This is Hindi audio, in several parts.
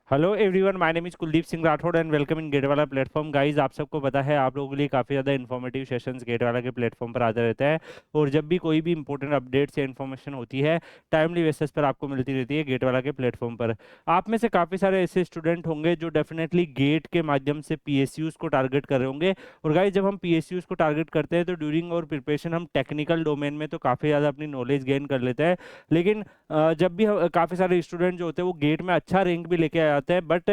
Hello everyone, my name is Kuldeep Singh Rathore and welcome in गेटवाला प्लेटफॉर्म। गाइस, आप सबको पता है आप लोगों के लिए काफ़ी ज़्यादा इन्फॉर्मेटिव सेशंस गेटवाला के प्लेटफॉर्म पर आते रहते हैं। और जब भी कोई भी इंपॉर्टेंट अपडेट्स या इन्फॉर्मेशन होती है, टाइमली बेसिस पर आपको मिलती रहती है गेटवाला के प्लेटफॉर्म पर। आप में से काफ़ी सारे ऐसे स्टूडेंट होंगे जो डेफिनेटली गेट के माध्यम से पीएसयूज को टारगेट कर रहे होंगे। और गाइस, जब हम पीएसयूज को टारगेट करते हैं तो ड्यूरिंग और प्रिपरेशन हम टेक्निकल डोमेन में तो काफ़ी ज़्यादा अपनी नॉलेज गेन कर लेते हैं। लेकिन जब भी काफ़ी सारे स्टूडेंट जो होते हैं वो गेट में अच्छा रैंक भी लेके आ जाते हैं, बट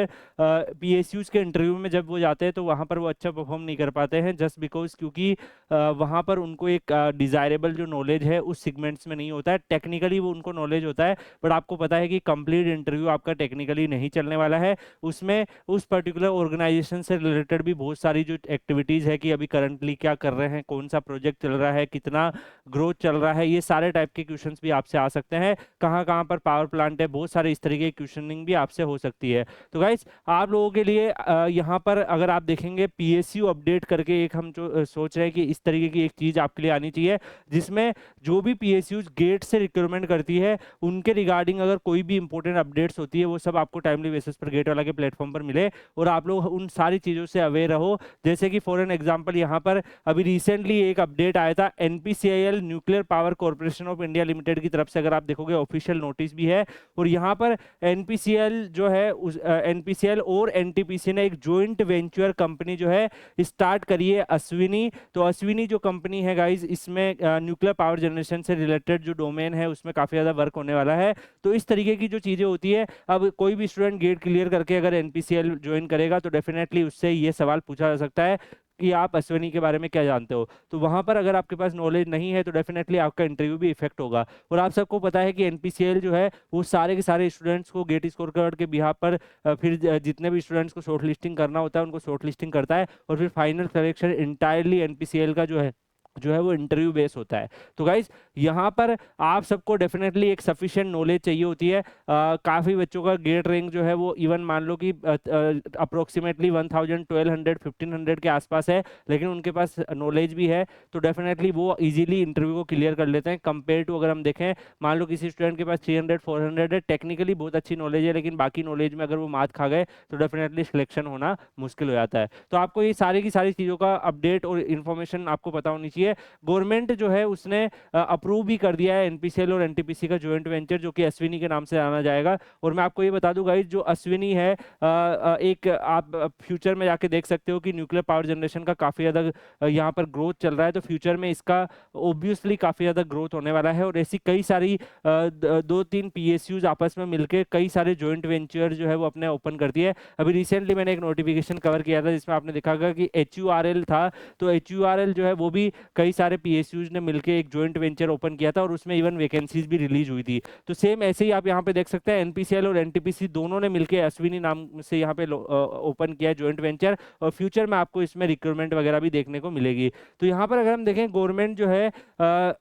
पीएसयूज के इंटरव्यू में जब वो जाते हैं तो वहाँ पर वो अच्छा परफॉर्म नहीं कर पाते हैं, जस्ट बिकॉज क्योंकि वहाँ पर उनको एक डिज़ायरेबल जो नॉलेज है उस सेगमेंट्स में नहीं होता है। टेक्निकली वो उनको नॉलेज होता है, बट आपको पता है कि कंप्लीट इंटरव्यू आपका टेक्निकली नहीं चलने वाला है। उसमें उस पर्टिकुलर ऑर्गेनाइजेशन से रिलेटेड भी बहुत सारी जो एक्टिविटीज़ है कि अभी करंटली क्या कर रहे हैं, कौन सा प्रोजेक्ट चल रहा है, कितना ग्रोथ चल रहा है, ये सारे टाइप के क्वेश्चंस भी आपसे आ सकते हैं। कहाँ कहाँ पर पावर प्लांट है, बहुत सारे इस तरीके की क्वेश्चनिंग भी आपसे हो सकती है। तो गाइस, आप लोगों के लिए यहाँ पर अगर आप देखेंगे पीएसयू अपडेट करके एक हम जो सोच रहे हैं कि इस तरीके की एक चीज़ आपके लिए आनी चाहिए, जिसमें जो भी पीएसयूज गेट से रिक्रूटमेंट करती है उनके रिगार्डिंग अगर कोई भी इंपॉर्टेंट अपडेट्स होती है वो सब आपको टाइमली बेसिस पर गेट वाला के प्लेटफॉर्म पर मिले और आप लोग उन सारी चीज़ों से अवेयर रहो। जैसे कि फॉर एन एग्जाम्पल यहाँ पर अभी रिसेंटली एक अपडेट आया था NPCIL nuclear power corporation of India limited की तरफ से, अगर आप देखोगे ऑफिशियल नोटिस भी है। और यहाँ पर एनपीसीएल जो है उस एनपीसीएल और एनटीपीसी ने एक जॉइंट वेंचर कंपनी जो है स्टार्ट करी है, अश्विनी। तो अश्विनी जो कंपनी है गाइज, इसमें न्यूक्लियर पावर जनरेशन से रिलेटेड जो डोमेन है उसमें काफ़ी ज़्यादा वर्क होने वाला है। तो इस तरीके की जो चीज़ें होती है, अब कोई भी स्टूडेंट गेट क्लियर करके अगर एनपीसीएल ज्वाइन करेगा तो डेफिनेटली उससे ये सवाल पूछा जा सकता है कि आप अश्विनी के बारे में क्या जानते हो। तो वहां पर अगर आपके पास नॉलेज नहीं है तो डेफिनेटली आपका इंटरव्यू भी इफेक्ट होगा। और आप सबको पता है कि एनपीसीएल जो है वो सारे के सारे स्टूडेंट्स को गेट स्कोर कार्ड के बिहाफ पर फिर जितने भी स्टूडेंट्स को शॉर्ट लिस्टिंग करना होता है उनको शॉर्ट लिस्टिंग करता है और फिर फाइनल सिलेक्शन इंटायरली एनपीसीएल का जो है वो इंटरव्यू बेस होता है। तो गाइज, यहाँ पर आप सबको डेफिनेटली एक सफिशिएंट नॉलेज चाहिए होती है। काफ़ी बच्चों का गेट रैंक जो है वो इवन मान लो कि अप्रोक्सीमेटली 1000 1200 1500 के आसपास है, लेकिन उनके पास नॉलेज भी है तो डेफिनेटली वो इजीली इंटरव्यू को क्लियर कर लेते हैं कंपेयर टू अगर हम देखें मान लो किसी स्टूडेंट के पास 300 400 है, टेक्निकली बहुत अच्छी नॉलेज है लेकिन बाकी नॉलेज में अगर वो मात खा गए तो डेफिनेटली सिलेक्शन होना मुश्किल हो जाता है। तो आपको ये सारी की सारी चीज़ों का अपडेट और इन्फॉर्मेशन आपको पता होनी चाहिए। गवर्नमेंट जो है उसने अप्रूव भी कर दिया है एनपीसीएल और एनटीपीसी का जॉइंट वेंचर, जो कि अश्विनी के नाम से जाना जाएगा। और मैं आपको ये बता दूं गाइस, जो अश्विनी है एक आप फ्यूचर में जाके देख सकते हो कि न्यूक्लियर पावर जनरेशन का काफ़ी ज़्यादा यहाँ पर ग्रोथ चल रहा है। तो फ्यूचर में इसका ऑब्वियसली काफ़ी ज़्यादा ग्रोथ होने वाला है और ऐसी कई सारी 2-3 पीएसयूज आपस में मिलकर कई सारे जॉइंट वेंचर जो है वो अपने ओपन करती है। अभी रिसेंटली मैंने एक नोटिफिकेशन कवर किया था जिसमें आपने देखा होगा कि एचयूआरएल था। तो एचयूआरएल जो है वो भी कई सारे पीएसयूज ने मिलकर एक जॉइंट वेंचर ओपन किया था और उसमें इवन वैकेंसीज भी रिलीज हुई थी। तो सेम ऐसे ही आप यहाँ पे देख सकते हैं एनपीसीएल और एनटीपीसी दोनों ने मिलकर अश्विनी नाम से यहाँ पे ओपन किया है जॉइंट वेंचर और फ्यूचर में आपको इसमें रिक्रूटमेंट वगैरह भी देखने को मिलेगी। तो यहाँ पर अगर हम देखें गवर्नमेंट जो है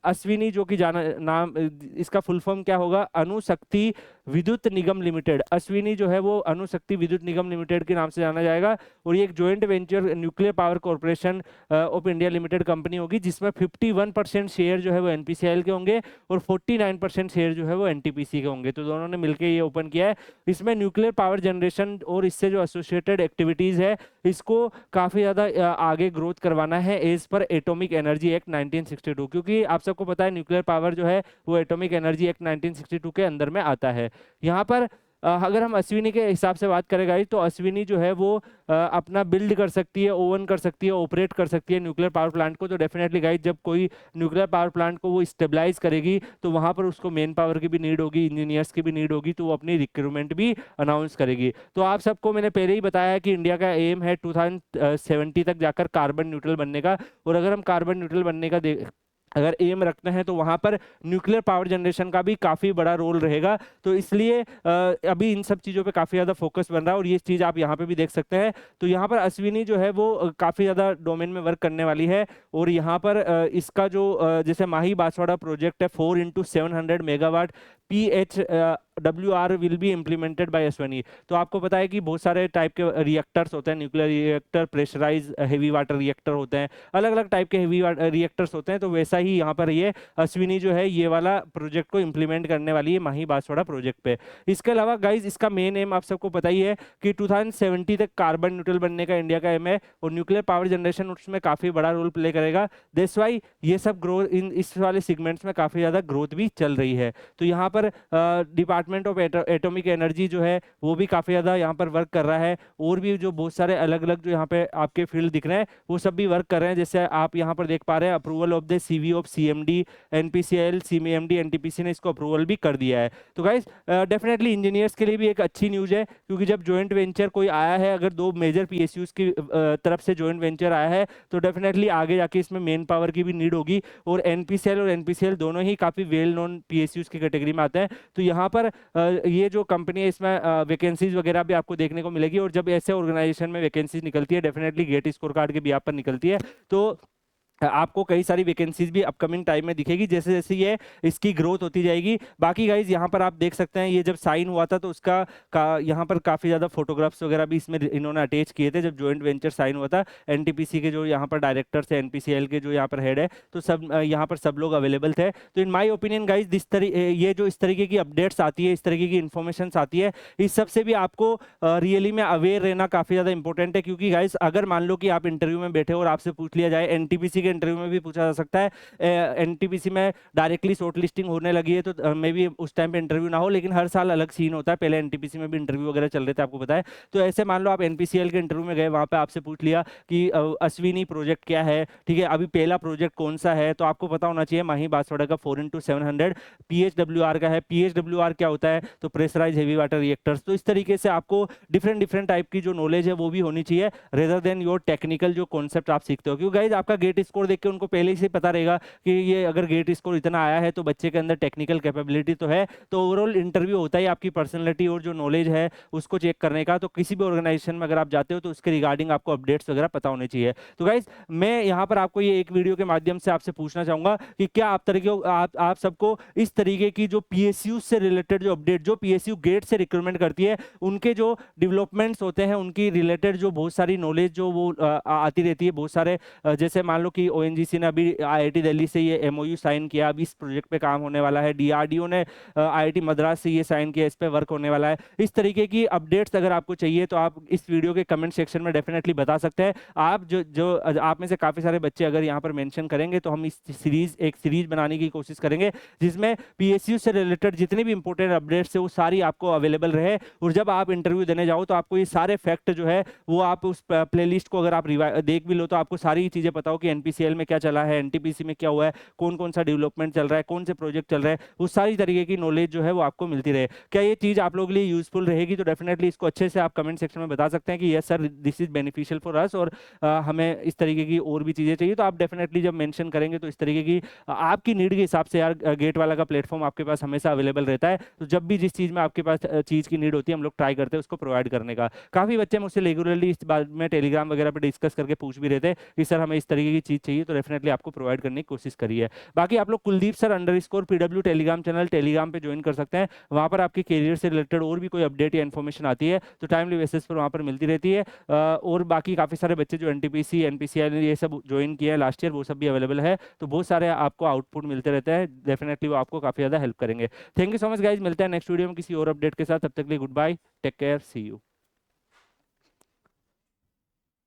अश्विनी जो कि जाना नाम इसका फुल फॉर्म क्या होगा, अणुशक्ति विद्युत निगम लिमिटेड। अश्विनी जो है वो अणुशक्ति विद्युत निगम लिमिटेड के नाम से जाना जाएगा और ये एक joint venture nuclear power corporation of India limited company होगी जिसमें 51% शेयर जो है वो एनपीसीएल के होंगे और 49% शेयर जो है वो एनटीपीसी के होंगे। तो दोनों ने मिलकर ये ओपन किया है। इसमें न्यूक्लियर पावर जनरेशन और इससे जो एसोसिएटेड एक्टिविटीज है इसको काफ़ी ज़्यादा आगे ग्रोथ करवाना है as per atomic energy act 1962, क्योंकि आप सबको पता है न्यूक्लियर पावर जो है वो एटॉमिक एनर्जी एक्ट 1962 के अंदर में आता है। यहाँ पर अगर हम अश्विनी के हिसाब से बात करें गाइस, तो अश्विनी जो है वो अपना बिल्ड कर सकती है, ओवन कर सकती है, ऑपरेट कर सकती है न्यूक्लियर पावर प्लांट को। तो डेफिनेटली गाइस, जब कोई न्यूक्लियर पावर प्लांट को वो स्टेबलाइज करेगी तो वहाँ पर उसको मेन पावर की भी नीड होगी, इंजीनियर्स की भी नीड होगी, तो वो अपनी रिक्रूटमेंट भी अनाउंस करेगी। तो आप सबको मैंने पहले ही बताया कि इंडिया का एम है 2070 तक जाकर कार्बन न्यूट्रल बनने का। और अगर हम कार्बन न्यूट्रल बनने का अगर एम रखते हैं तो वहां पर न्यूक्लियर पावर जनरेशन का भी काफ़ी बड़ा रोल रहेगा। तो इसलिए अभी इन सब चीज़ों पे काफ़ी ज़्यादा फोकस बन रहा है और ये चीज़ आप यहाँ पे भी देख सकते हैं। तो यहाँ पर अश्विनी जो है वो काफ़ी ज़्यादा डोमेन में वर्क करने वाली है। और यहाँ पर इसका जो जैसे माही बांसवाड़ा प्रोजेक्ट है 4x700 megawatt PHWR will be implemented by Ashwani. तो आपको पता है कि बहुत सारे टाइप के रिएक्टर्स होते हैं, nuclear reactor, pressurise heavy water reactor होते हैं, अलग अलग टाइप के हेवी रिएक्टर्स होते हैं। तो वैसा ही यहाँ पर ये अश्विनी जो है ये वाला प्रोजेक्ट को इम्प्लीमेंट करने वाली है माही बांसवाड़ा प्रोजेक्ट पे। इसके अलावा गाइज इसका मेन एम आप सबको पता ही है कि 2070 तक कार्बन न्यूट्रल बनने का इंडिया का एम है, और न्यूक्लियर पावर जनरेशन उसमें काफी बड़ा रोल प्ले करेगा। दैट्स व्हाई ये सब ग्रोथ इन इस वाले सेगमेंट्स में काफी ज्यादा ग्रोथ भी चल रही है। तो यहाँ पर डिपार्टमेंट ऑफ एटॉमिक एनर्जी जो है वो भी काफी ज्यादा यहाँ पर वर्क कर रहा है, और भी जो बहुत सारे अलग अलग जो यहाँ पे आपके फील्ड दिख रहे हैं वो सब भी वर्क कर रहे हैं। जैसे आप यहाँ पर देख पा रहे हैं approval of the CV of CMD, NPCL, CMD, NTPC ने इसको अप्रूवल भी कर दिया है। तो गाइस डेफिनेटली इंजीनियर्स के लिए भी एक अच्छी न्यूज है, क्योंकि जब जॉइंट वेंचर कोई आया है, अगर दो मेजर पीएसयूज की तरफ से जॉइंट वेंचर आया है तो डेफिनेटली आगे जाके इसमें मेन पावर की भी नीड होगी, और एनपीसीएल और एनपीसीएल दोनों ही काफी वेल नोन पीएसयूज की कैटेगरी में आते हैं। तो यहाँ पर ये जो कंपनी है इसमें वैकेंसीज वगैरह भी आपको देखने को मिलेगी, और जब ऐसे ऑर्गेनाइजेशन में वैकेंसीज निकलती है डेफिनेटली गेट स्कोर कार्ड के भी आप पर निकलती है, तो आपको कई सारी वैकेंसीज भी अपकमिंग टाइम में दिखेगी जैसे जैसे ये इसकी ग्रोथ होती जाएगी। बाकी गाइज यहाँ पर आप देख सकते हैं ये जब साइन हुआ था तो उसका यहाँ पर काफ़ी ज़्यादा फोटोग्राफ्स वगैरह भी इसमें इन्होंने अटैच किए थे जब जॉइंट वेंचर साइन हुआ था। एनटीपीसी के जो यहाँ पर डायरेक्टर्स है, एनपीसीएल के जो यहाँ पर हेड है, तो सब यहाँ पर सब लोग अवेलेबल थे। तो इन माई ओपिनियन गाइज ये जो इस तरीके की अपडेट्स आती है, इस तरीके की इन्फॉर्मेशन आती है, इस सबसे भी आपको रियली में अवेयर रहना काफ़ी ज़्यादा इंपॉर्टेंट है। क्योंकि गाइज अगर मान लो कि आप इंटरव्यू में बैठे और आपसे पूछ लिया जाए, एनटीपीसी के इंटरव्यू में भी पूछा जा सकता है, एनटीपीसी में डायरेक्टली शॉर्ट लिस्टिंग होने लगी है तो मे बी उस टाइम पे इंटरव्यू ना हो, लेकिन हर साल अलग सीन होता है। पहले एनटीपीसी में भी इंटरव्यू वगैरह चल रहे थे, आपको पता है। तो ऐसे मान लो आप एनपीसीएल के इंटरव्यू में गए, वहां पे आपसे पूछ लिया कि अश्विनी प्रोजेक्ट क्या है, ठीक है, अभी पहला प्रोजेक्ट कौन सा है, तो आपको पता होना चाहिए माही बांसवाड़ा का 4x700 PHWR का है। PHWR क्या होता है, तो प्रेशराइज हेवी वाटर रिएक्टर्स। तो इस तरीके से आपको डिफरेंट डिफरेंट टाइप की जो नॉलेज है वो भी होनी चाहिए, रेदर देन योर टेक्निकल जो कॉन्सेप्ट आप सीखते हो। क्योंकि गाइज आपका गेट स्कोर देख के उनको पहले से पता रहेगा कि ये अगर गेट स्कोर इतना आया है तो बच्चे के अंदर टेक्निकल कैपेबिलिटी तो है। तो ओवरऑल इंटरव्यू होता है आपकी पर्सनैलिटी और जो नॉलेज है उसको चेक करने का। तो किसी भी ऑर्गेनाइजेशन में अगर आप जाते हो तो उसके रिगार्डिंग आपको अपडेट्स वगैरह पता होने चाहिए। तो गाइज मैं यहाँ पर आपको ये एक वीडियो के माध्यम से आपसे पूछना चाहूंगा कि क्या आप सबको इस तरीके की जो पीएसयू से रिलेटेड जो अपडेट, जो पीएसयू गेट से रिक्रूटमेंट करती है, उनके जो डेवलपमेंट्स होते हैं उनकी रिलेटेड जो बहुत सारी नॉलेज जो वो आती रहती है, बहुत सारे जैसे मान लो कि ओएनजीसी ने अभी आईआईटी दिल्ली से ये एमओयू साइन किया, अभी इस प्रोजेक्ट पे काम होने वाला है। डीआरडीओ ने आईआईटी मद्रास से ये साइन किया, इस पे वर्क होने वाला है। इस तरीके की अपडेट्स अगर आपको चाहिए तो आप इस वीडियो के कमेंट सेक्शन में डेफिनेटली बता सकते हैं। आप जो आप में से काफी सारे बच्चे अगर यहाँ पर मेंशन करेंगे तो हम एक सीरीज बनाने की कोशिश करेंगे जिसमें पीएसयू से रिलेटेड जितने भी इंपॉर्टेंट अपडेट्स है वो सारी आपको अवेलेबल रहे, और जब आप इंटरव्यू देने जाओ तो आपको ये सारे फैक्ट जो है वो आप उस प्लेलिस्ट को अगर आप देख भी लो तो आपको सारी चीजें पता हो कि एनपीसीएल में क्या चला है, एनटीपीसी में क्या हुआ है, कौन कौन सा डेवलपमेंट चल रहा है, कौन से प्रोजेक्ट चल रहे हैं, वो सारी तरीके की नॉलेज जो है वो आपको मिलती रहे। क्या ये चीज आप लोगों के लिए यूजफुल रहेगी? तो डेफिनेटली इसको अच्छे से आप कमेंट सेक्शन में बता सकते हैं कि yes sir this is beneficial for us, और हमें इस तरीके की और भी चीजें चाहिए। तो आप डेफिनेटली जब मेंशन करेंगे तो इस तरीके की आपकी नीड के हिसाब से यार गेट वाला का प्लेटफॉर्म आपके पास हमेशा अवेलेबल रहता है। तो जब भी जिस चीज में आपके पास चीज की नीड होती है हम लोग ट्राई करते हैं उसको प्रोवाइड करने का। काफी बच्चे मुझसे रेगुलरली इस बारे में टेलीग्राम वगैरह पर डिस्कस करके पूछ भी रहे थे कि सर हमें इस तरीके की चीज चाहिए, तो डेफिनेटली आपको प्रोवाइड करने की कोशिश करिए। बाकी आप लोग Kuldeep sir _PW Telegram channel Telegram पे ज्वाइन कर सकते हैं। वहां पर आपके करियर से रिलेटेड और भी कोई अपडेट या इन्फॉर्मेशन आती है तो टाइमली बेसिस पर वहां पर मिलती रहती है। और बाकी काफी सारे बच्चे जो एनटीपीसी एनपीसीएल ये सब ज्वाइन किए हैं लास्ट ईयर वो सब भी अवेलेबल है, तो बहुत सारे आपको आउटपुट मिलते रहते हैं। डेफिनेटली वो आपको काफी ज्यादा हेल्प करेंगे। Thank you so much guys, मिलते हैं नेक्स्ट वीडियो में किसी और अपडेट के साथ। तब तक के लिए goodbye, take care, see you.